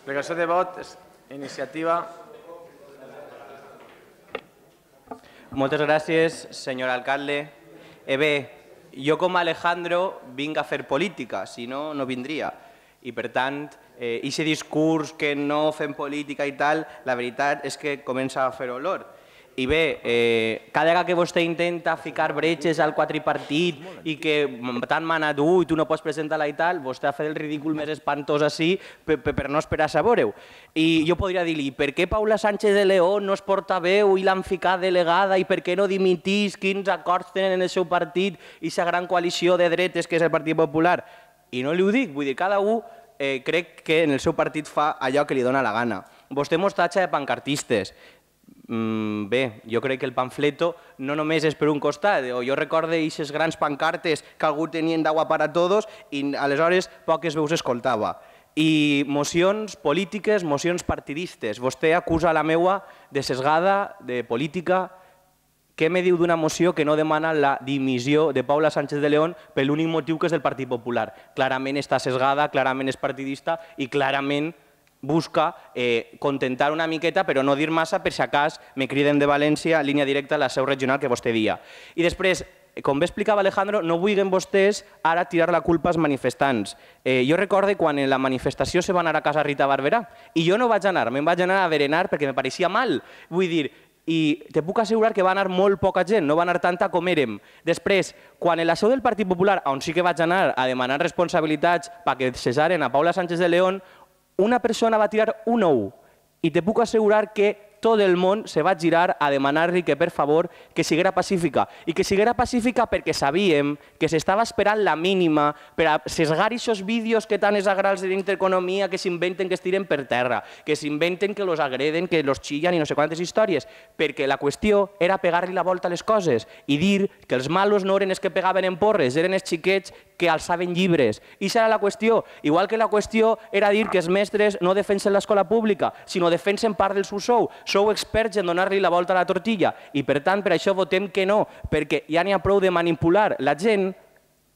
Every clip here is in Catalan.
Explicació de vot, iniciativa. Moltes gràcies, senyor alcalde. Bé, jo com a Alejandro vinc a fer política, si no, no vindria. I per tant, aquest discurs que no fem política i tal, la veritat és que comença a fer olor. I bé, cada vegada que vostè intenta ficar bretxes al quadripartit i que tant mana tu i tu no pots presentar-la i tal, vostè ha fet el ridícul més espantós així per no esperar a saber-ho. I jo podria dir-li, per què Paula Sánchez de León no es portaveu i l'han ficat delegada i per què no dimitís, quins acords tenen en el seu partit i aquesta gran coalició de dretes que és el Partit Popular? I no li ho dic, vull dir, cada un crec que en el seu partit fa allò que li dóna la gana. Vostè mos tatxa de pancartistes. Bé, jo crec que el pamfleto no només és per un costat. Jo recordo aquestes grans pancartes que algú tenien d'agua para todos i aleshores poques veus escoltava. I mocions polítiques, mocions partidistes. Vostè acusa la meua de sesgada, de política. Què me diu d'una moció que no demana la dimissió de Paula Sánchez de León per l'únic motiu que és del Partit Popular? Clarament està sesgada, clarament és partidista i clarament busca contentar una miqueta, però no dir massa per si acas me criden de València, línia directa a la seu regional que vostè dia. I després, com bé explicava Alejandro, no vulguin vostès ara tirar la culpa als manifestants. Jo recordo quan en la manifestació se va anar a casa Rita Barberà i jo no vaig anar, me'n vaig anar a berenar perquè me pareixia mal. Vull dir, i te puc assegurar que va anar molt poca gent, no va anar tanta com érem. Després, quan en la seu del Partit Popular, on sí que vaig anar a demanar responsabilitats perquè cessaren a Paula Sánchez de León, una persona va tirar un ou i te puc assegurar que tot el món se va girar a demanar-li que, per favor, que siguera pacífica. I que siguera pacífica perquè sabíem que s'estava esperant la mínima per a sesgar aquests vídeos que tant és agrals de l'Intereconomia, que s'inventen que es tiren per terra, que s'inventen que los agreden, que los xillen i no sé quantes històries, perquè la qüestió era pegar-li la volta a les coses i dir que els malos no eren els que pegaven en porres, eren els xiquets que alçaven llibres. I això era la qüestió. Igual que la qüestió era dir que els mestres no defensen l'escola pública, sinó defensen part del seu sou. Sou experts en donar-li la volta a la tortilla i, per tant, per això votem que no, perquè ja n'hi ha prou de manipular. La gent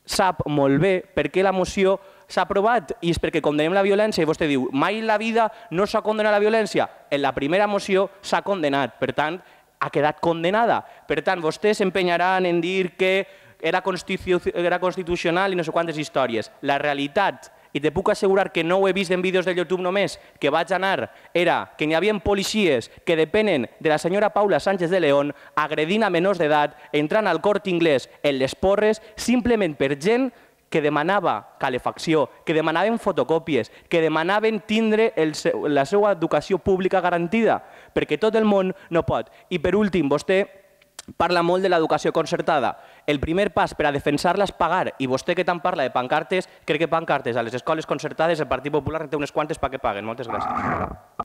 sap molt bé per què la moció s'ha aprovat i és perquè condenem la violència i vostè diu mai en la vida no s'ha condenat la violència. En la primera moció s'ha condenat, per tant, ha quedat condenada. Per tant, vostès s'empenyaran en dir que era constitucional i no sé quantes històries. La realitat, i te puc assegurar que no ho he vist en vídeos de YouTube només, que vaig anar, era que n'hi havia policies que depenen de la senyora Paula Sánchez de León agredint a menors d'edat, entrant al Corte Inglés en les porres, simplement per gent que demanava calefacció, que demanaven fotocòpies, que demanaven tindre la seva educació pública garantida, perquè tot el món no pot. I per últim, vostè parla molt de l'educació concertada. El primer pas per a defensar-la és pagar, i vostè que tant parla de pancartes, crec que pancartes a les escoles concertades el Partit Popular té unes quantes perquè paguen. Moltes gràcies.